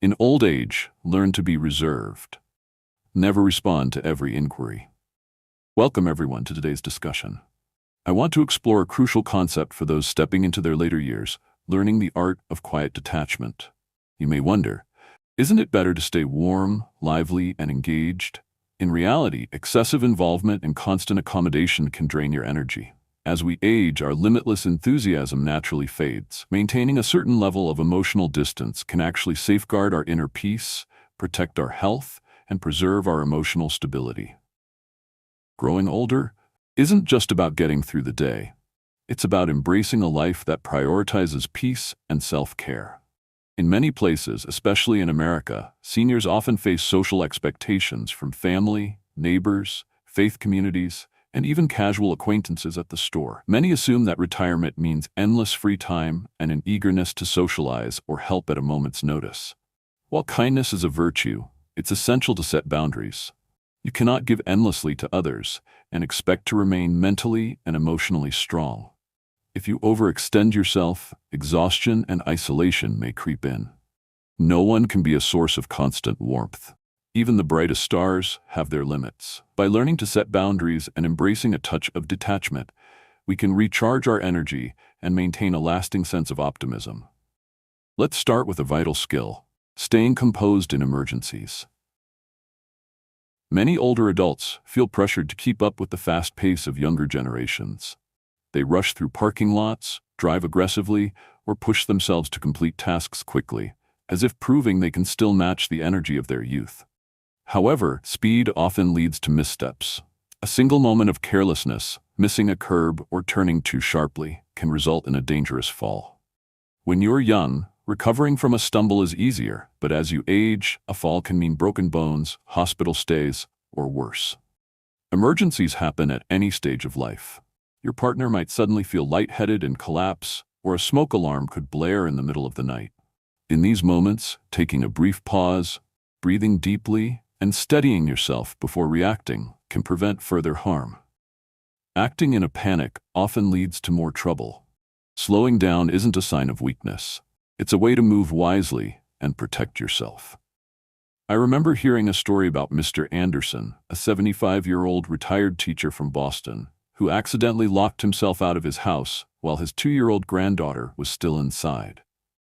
In old age, learn to be reserved. Never respond to every inquiry. Welcome everyone to today's discussion. I want to explore a crucial concept for those stepping into their later years, learning the art of quiet detachment. You may wonder, isn't it better to stay warm, lively, and engaged? In reality, excessive involvement and constant accommodation can drain your energy. As we age, our limitless enthusiasm naturally fades. Maintaining a certain level of emotional distance can actually safeguard our inner peace, protect our health, and preserve our emotional stability. Growing older isn't just about getting through the day. It's about embracing a life that prioritizes peace and self-care. In many places, especially in America, seniors often face social expectations from family, neighbors, faith communities, and even casual acquaintances at the store. Many assume that retirement means endless free time and an eagerness to socialize or help at a moment's notice. While kindness is a virtue, it's essential to set boundaries. You cannot give endlessly to others and expect to remain mentally and emotionally strong. If you overextend yourself, exhaustion and isolation may creep in. No one can be a source of constant warmth. Even the brightest stars have their limits. By learning to set boundaries and embracing a touch of detachment, we can recharge our energy and maintain a lasting sense of optimism. Let's start with a vital skill: staying composed in emergencies. Many older adults feel pressured to keep up with the fast pace of younger generations. They rush through parking lots, drive aggressively, or push themselves to complete tasks quickly, as if proving they can still match the energy of their youth. However, speed often leads to missteps. A single moment of carelessness, missing a curb or turning too sharply, can result in a dangerous fall. When you're young, recovering from a stumble is easier, but as you age, a fall can mean broken bones, hospital stays, or worse. Emergencies happen at any stage of life. Your partner might suddenly feel lightheaded and collapse, or a smoke alarm could blare in the middle of the night. In these moments, taking a brief pause, breathing deeply, and steadying yourself before reacting can prevent further harm. Acting in a panic often leads to more trouble. Slowing down isn't a sign of weakness. It's a way to move wisely and protect yourself. I remember hearing a story about Mr. Anderson, a 75-year-old retired teacher from Boston, who accidentally locked himself out of his house while his 2-year-old granddaughter was still inside.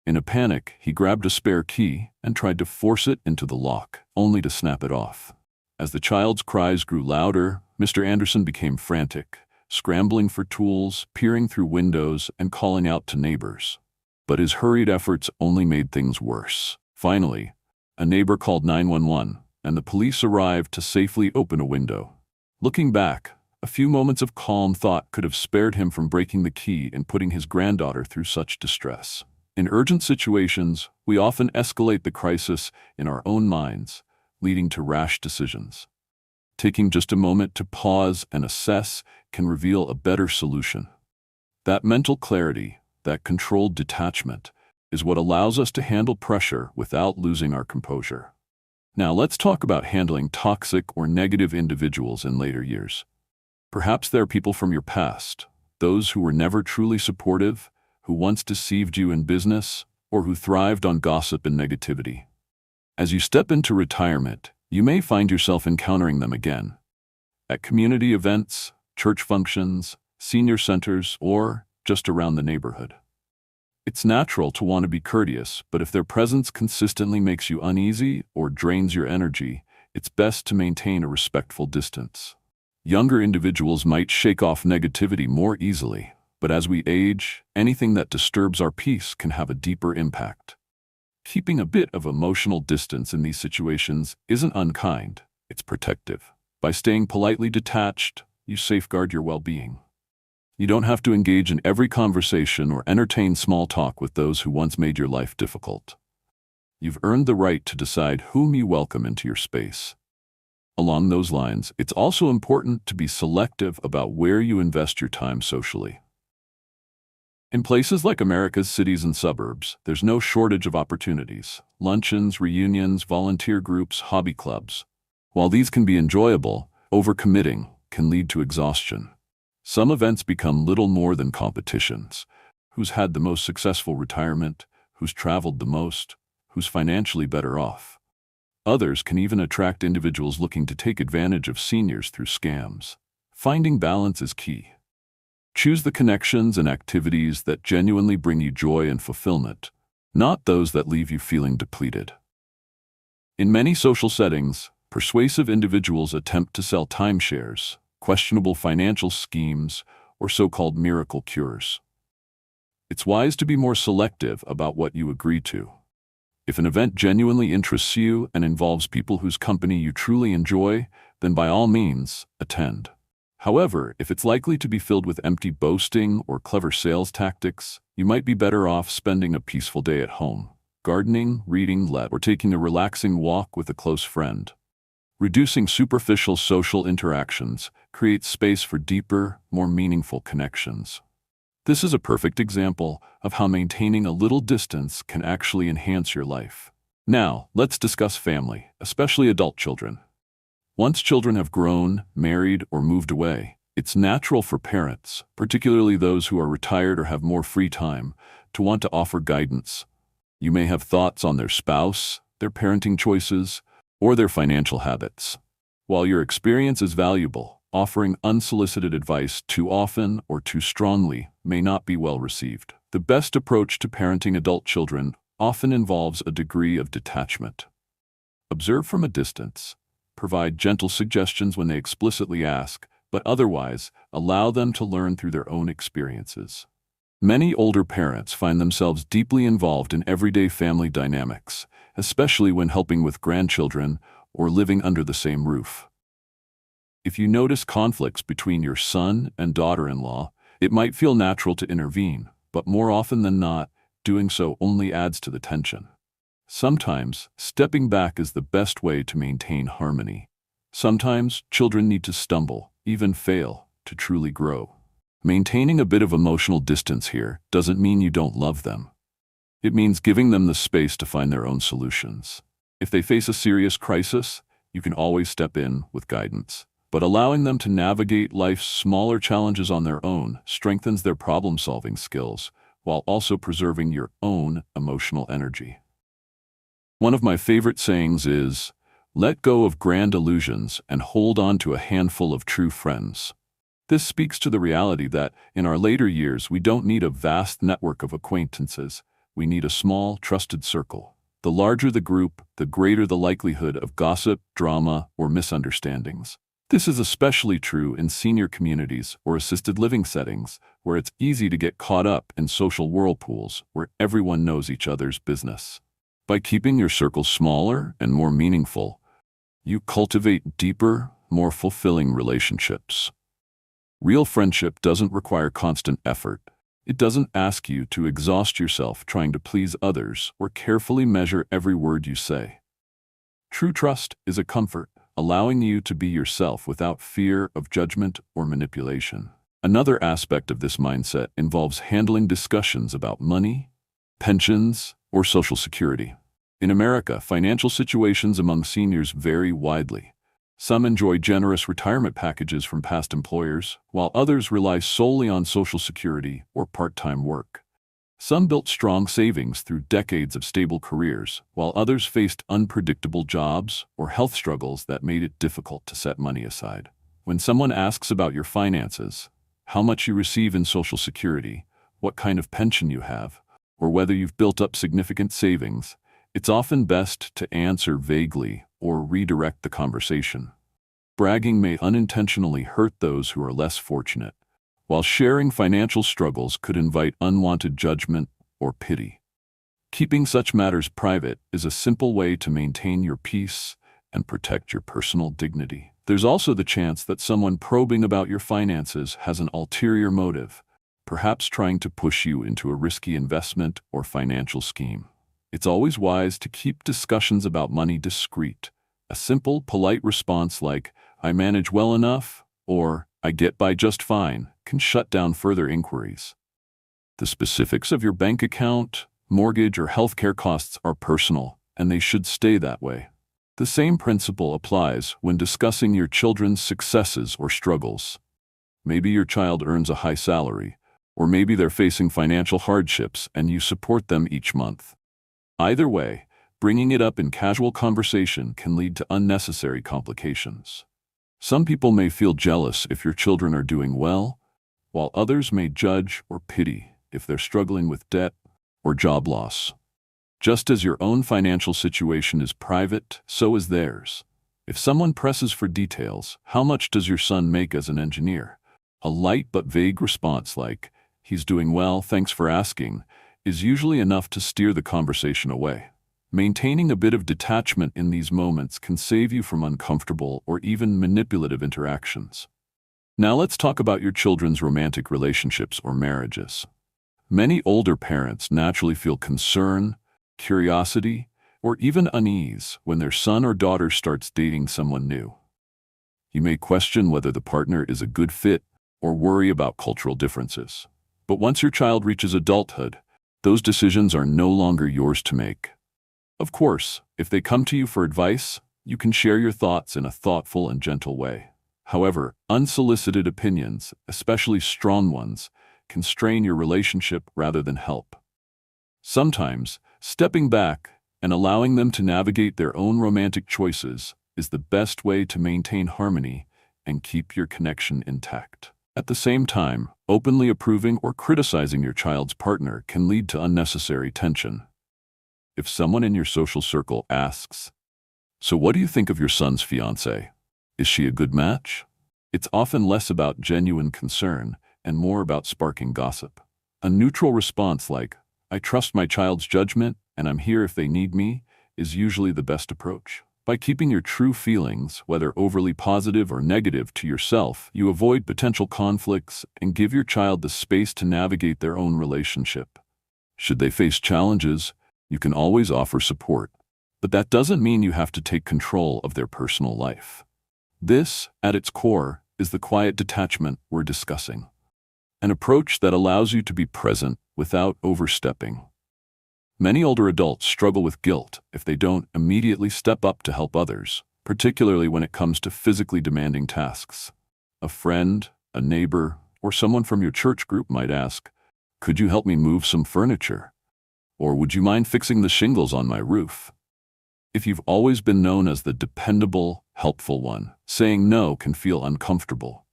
In a panic, he grabbed a spare key and tried to force it into the lock, only to snap it off. As the child's cries grew louder, Mr. Anderson became frantic, scrambling for tools, peering through windows, and calling out to neighbors. But his hurried efforts only made things worse. Finally, a neighbor called 911, and the police arrived to safely open a window. Looking back, a few moments of calm thought could have spared him from breaking the key and putting his granddaughter through such distress. In urgent situations, we often escalate the crisis in our own minds, leading to rash decisions. Taking just a moment to pause and assess can reveal a better solution. That mental clarity, that controlled detachment, is what allows us to handle pressure without losing our composure. Now let's talk about handling toxic or negative individuals in later years. Perhaps they're people from your past, those who were never truly supportive, who once deceived you in business, or who thrived on gossip and negativity. As you step into retirement, you may find yourself encountering them again. At community events, church functions, senior centers, or just around the neighborhood. It's natural to want to be courteous, but if their presence consistently makes you uneasy or drains your energy, it's best to maintain a respectful distance. Younger individuals might shake off negativity more easily, but as we age, anything that disturbs our peace can have a deeper impact. Keeping a bit of emotional distance in these situations isn't unkind, it's protective. By staying politely detached, you safeguard your well-being. You don't have to engage in every conversation or entertain small talk with those who once made your life difficult. You've earned the right to decide whom you welcome into your space. Along those lines, it's also important to be selective about where you invest your time socially. In places like America's cities and suburbs, there's no shortage of opportunities: luncheons, reunions, volunteer groups, hobby clubs. While these can be enjoyable, overcommitting can lead to exhaustion. Some events become little more than competitions. Who's had the most successful retirement? Who's traveled the most? who's financially better off. Others can even attract individuals looking to take advantage of seniors through scams. Finding balance is key. Choose the connections and activities that genuinely bring you joy and fulfillment, not those that leave you feeling depleted. In many social settings, persuasive individuals attempt to sell timeshares, questionable financial schemes, or so-called miracle cures. It's wise to be more selective about what you agree to. If an event genuinely interests you and involves people whose company you truly enjoy, then by all means, attend. However, if it's likely to be filled with empty boasting or clever sales tactics, you might be better off spending a peaceful day at home, gardening, reading, or taking a relaxing walk with a close friend. Reducing superficial social interactions creates space for deeper, more meaningful connections. This is a perfect example of how maintaining a little distance can actually enhance your life. Now, let's discuss family, especially adult children. Once children have grown, married, or moved away, it's natural for parents, particularly those who are retired or have more free time, to want to offer guidance. You may have thoughts on their spouse, their parenting choices, or their financial habits. While your experience is valuable, offering unsolicited advice too often or too strongly may not be well received. The best approach to parenting adult children often involves a degree of detachment. Observe from a distance, provide gentle suggestions when they explicitly ask, but otherwise allow them to learn through their own experiences. Many older parents find themselves deeply involved in everyday family dynamics, especially when helping with grandchildren or living under the same roof. If you notice conflicts between your son and daughter-in-law, it might feel natural to intervene, but more often than not, doing so only adds to the tension. Sometimes, stepping back is the best way to maintain harmony. Sometimes, children need to stumble, even fail, to truly grow. Maintaining a bit of emotional distance here doesn't mean you don't love them. It means giving them the space to find their own solutions. If they face a serious crisis, you can always step in with guidance. But allowing them to navigate life's smaller challenges on their own strengthens their problem-solving skills, while also preserving your own emotional energy. One of my favorite sayings is, "Let go of grand illusions and hold on to a handful of true friends." This speaks to the reality that, in our later years, we don't need a vast network of acquaintances. We need a small, trusted circle. The larger the group, the greater the likelihood of gossip, drama, or misunderstandings. This is especially true in senior communities or assisted living settings, where it's easy to get caught up in social whirlpools where everyone knows each other's business. By keeping your circle smaller and more meaningful, you cultivate deeper, more fulfilling relationships. Real friendship doesn't require constant effort. It doesn't ask you to exhaust yourself trying to please others or carefully measure every word you say. True trust is a comfort, allowing you to be yourself without fear of judgment or manipulation. Another aspect of this mindset involves handling discussions about money, pensions, or Social Security. In America, financial situations among seniors vary widely. Some enjoy generous retirement packages from past employers, while others rely solely on Social Security or part-time work. Some built strong savings through decades of stable careers, while others faced unpredictable jobs or health struggles that made it difficult to set money aside. When someone asks about your finances, how much you receive in Social Security, what kind of pension you have, or whether you've built up significant savings, it's often best to answer vaguely or redirect the conversation. Bragging may unintentionally hurt those who are less fortunate, while sharing financial struggles could invite unwanted judgment or pity. Keeping such matters private is a simple way to maintain your peace and protect your personal dignity. There's also the chance that someone probing about your finances has an ulterior motive, perhaps trying to push you into a risky investment or financial scheme. It's always wise to keep discussions about money discreet. A simple, polite response like, "I manage well enough," or "I get by just fine," can shut down further inquiries. The specifics of your bank account, mortgage, or healthcare costs are personal, and they should stay that way. The same principle applies when discussing your children's successes or struggles. Maybe your child earns a high salary, or maybe they're facing financial hardships and you support them each month. Either way, Bringing it up in casual conversation can lead to unnecessary complications. Some people may feel jealous if your children are doing well, while others may judge or pity if they're struggling with debt or job loss. Just as your own financial situation is private, so is theirs. If someone presses for details, "How much does your son make as an engineer?" a light but vague response like, "He's doing well, thanks for asking," is usually enough to steer the conversation away. Maintaining a bit of detachment in these moments can save you from uncomfortable or even manipulative interactions. Now let's talk about your children's romantic relationships or marriages. Many older parents naturally feel concern, curiosity, or even unease when their son or daughter starts dating someone new. You may question whether the partner is a good fit or worry about cultural differences. But once your child reaches adulthood, those decisions are no longer yours to make. Of course, if they come to you for advice, you can share your thoughts in a thoughtful and gentle way. However, unsolicited opinions, especially strong ones, can strain your relationship rather than help. Sometimes, stepping back and allowing them to navigate their own romantic choices is the best way to maintain harmony and keep your connection intact. At the same time, openly approving or criticizing your child's partner can lead to unnecessary tension. If someone in your social circle asks, "So what do you think of your son's fiancée? Is she a good match?" it's often less about genuine concern and more about sparking gossip. A neutral response like, "I trust my child's judgment and I'm here if they need me," is usually the best approach. By keeping your true feelings, whether overly positive or negative, to yourself, you avoid potential conflicts and give your child the space to navigate their own relationship. Should they face challenges, you can always offer support, but that doesn't mean you have to take control of their personal life. This, at its core, is the quiet detachment we're discussing. An approach that allows you to be present without overstepping. Many older adults struggle with guilt if they don't immediately step up to help others, particularly when it comes to physically demanding tasks. A friend, a neighbor, or someone from your church group might ask, "Could you help me move some furniture?" Or, "Would you mind fixing the shingles on my roof?" If you've always been known as the dependable, helpful one, saying no can feel uncomfortable.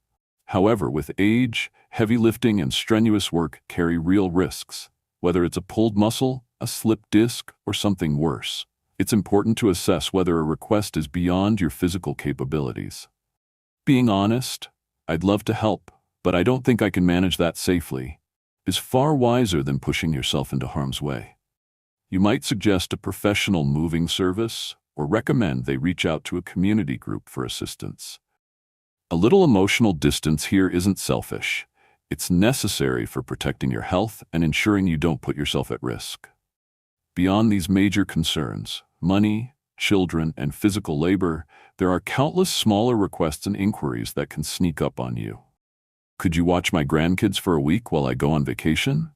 However, with age, heavy lifting and strenuous work carry real risks. Whether it's a pulled muscle, a slipped disc, or something worse, it's important to assess whether a request is beyond your physical capabilities. Being honest, "I'd love to help, but I don't think I can manage that safely," is far wiser than pushing yourself into harm's way. You might suggest a professional moving service or recommend they reach out to a community group for assistance. A little emotional distance here isn't selfish. It's necessary for protecting your health and ensuring you don't put yourself at risk. Beyond these major concerns, money, children, and physical labor, there are countless smaller requests and inquiries that can sneak up on you. "Could you watch my grandkids for a week while I go on vacation?"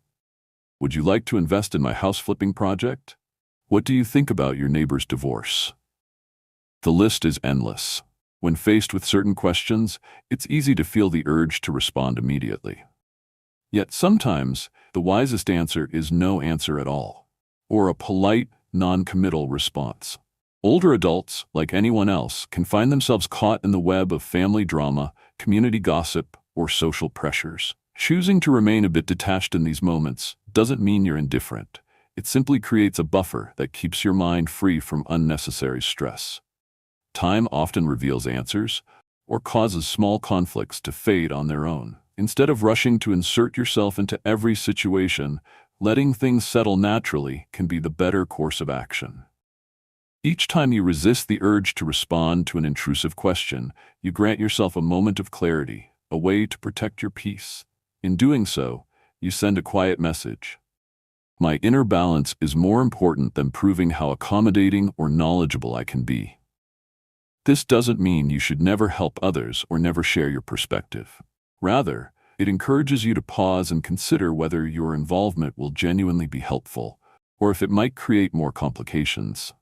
"Would you like to invest in my house flipping project?" "What do you think about your neighbor's divorce?" The list is endless. When faced with certain questions, it's easy to feel the urge to respond immediately. Yet sometimes, the wisest answer is no answer at all, or a polite, non-committal response. Older adults, like anyone else, can find themselves caught in the web of family drama, community gossip, or social pressures. Choosing to remain a bit detached in these moments doesn't mean you're indifferent. It simply creates a buffer that keeps your mind free from unnecessary stress. Time often reveals answers or causes small conflicts to fade on their own. Instead of rushing to insert yourself into every situation, letting things settle naturally can be the better course of action. Each time you resist the urge to respond to an intrusive question, you grant yourself a moment of clarity, a way to protect your peace. In doing so, you send a quiet message. My inner balance is more important than proving how accommodating or knowledgeable I can be. This doesn't mean you should never help others or never share your perspective. Rather, it encourages you to pause and consider whether your involvement will genuinely be helpful, or if it might create more complications.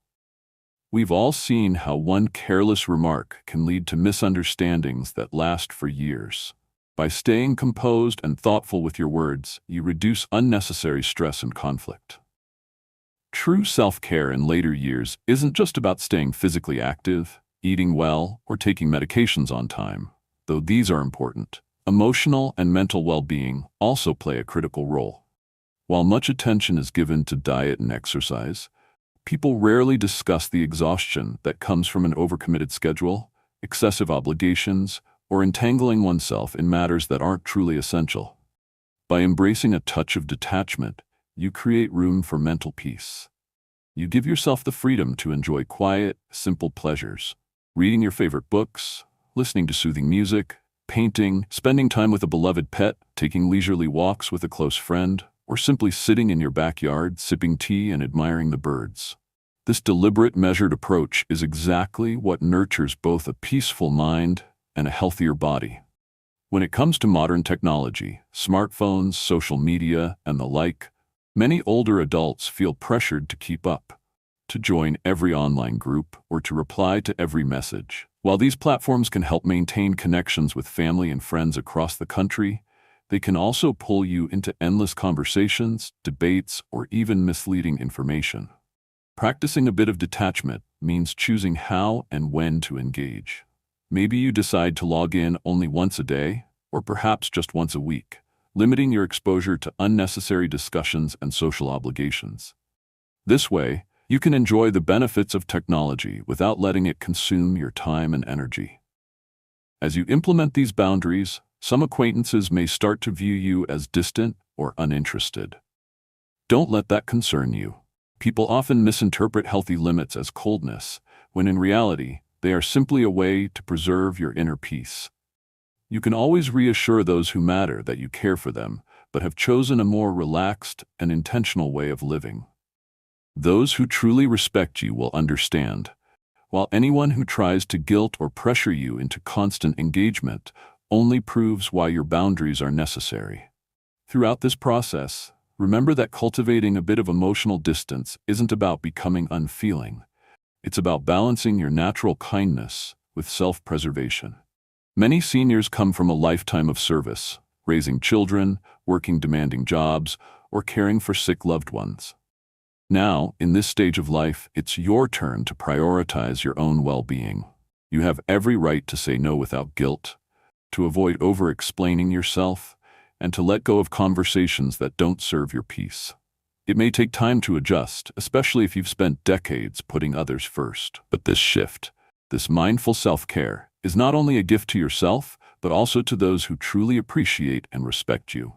We've all seen how one careless remark can lead to misunderstandings that last for years. By staying composed and thoughtful with your words, you reduce unnecessary stress and conflict. True self-care in later years isn't just about staying physically active, eating well, or taking medications on time, though these are important. Emotional and mental well-being also play a critical role. While much attention is given to diet and exercise, people rarely discuss the exhaustion that comes from an overcommitted schedule, excessive obligations, or entangling oneself in matters that aren't truly essential. By embracing a touch of detachment, you create room for mental peace. You give yourself the freedom to enjoy quiet, simple pleasures. Reading your favorite books, listening to soothing music, painting, spending time with a beloved pet, taking leisurely walks with a close friend, or simply sitting in your backyard, sipping tea and admiring the birds. This deliberate, measured approach is exactly what nurtures both a peaceful mind and a healthier body. When it comes to modern technology, smartphones, social media, and the like, many older adults feel pressured to keep up, to join every online group, or to reply to every message. While these platforms can help maintain connections with family and friends across the country, they can also pull you into endless conversations, debates, or even misleading information. Practicing a bit of detachment means choosing how and when to engage. Maybe you decide to log in only once a day, or perhaps just once a week, limiting your exposure to unnecessary discussions and social obligations. This way, you can enjoy the benefits of technology without letting it consume your time and energy. As you implement these boundaries, some acquaintances may start to view you as distant or uninterested. Don't let that concern you. People often misinterpret healthy limits as coldness, when in reality, they are simply a way to preserve your inner peace. You can always reassure those who matter that you care for them, but have chosen a more relaxed and intentional way of living. Those who truly respect you will understand, while anyone who tries to guilt or pressure you into constant engagement only proves why your boundaries are necessary. Throughout this process, remember that cultivating a bit of emotional distance isn't about becoming unfeeling. It's about balancing your natural kindness with self-preservation. Many seniors come from a lifetime of service, raising children, working demanding jobs, or caring for sick loved ones. Now, in this stage of life, it's your turn to prioritize your own well-being. You have every right to say no without guilt, to avoid over-explaining yourself, and to let go of conversations that don't serve your peace. It may take time to adjust, especially if you've spent decades putting others first. But this shift, this mindful self-care, is not only a gift to yourself, but also to those who truly appreciate and respect you.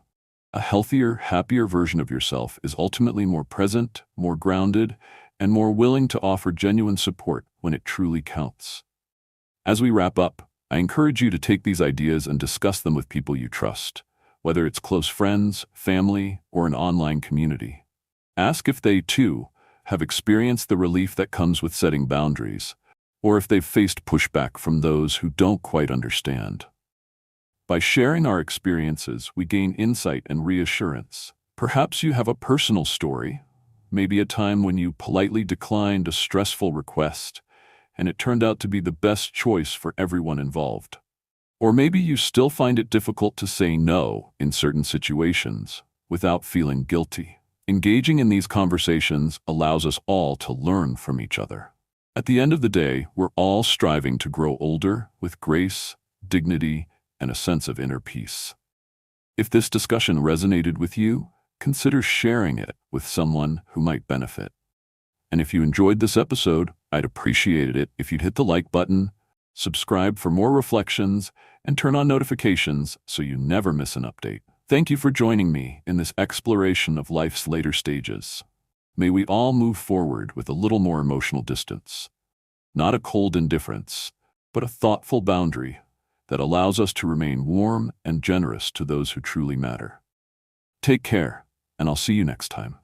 A healthier, happier version of yourself is ultimately more present, more grounded, and more willing to offer genuine support when it truly counts. As we wrap up, I encourage you to take these ideas and discuss them with people you trust, whether it's close friends, family, or an online community. Ask if they, too, have experienced the relief that comes with setting boundaries, or if they've faced pushback from those who don't quite understand. By sharing our experiences, we gain insight and reassurance. Perhaps you have a personal story, maybe a time when you politely declined a stressful request, and it turned out to be the best choice for everyone involved. Or maybe you still find it difficult to say no in certain situations without feeling guilty. Engaging in these conversations allows us all to learn from each other. At the end of the day, we're all striving to grow older with grace, dignity, and a sense of inner peace. If this discussion resonated with you, consider sharing it with someone who might benefit. And if you enjoyed this episode, I'd appreciate it if you'd hit the like button, subscribe for more reflections, and turn on notifications so you never miss an update. Thank you for joining me in this exploration of life's later stages. May we all move forward with a little more emotional distance. Not a cold indifference, but a thoughtful boundary that allows us to remain warm and generous to those who truly matter. Take care, and I'll see you next time.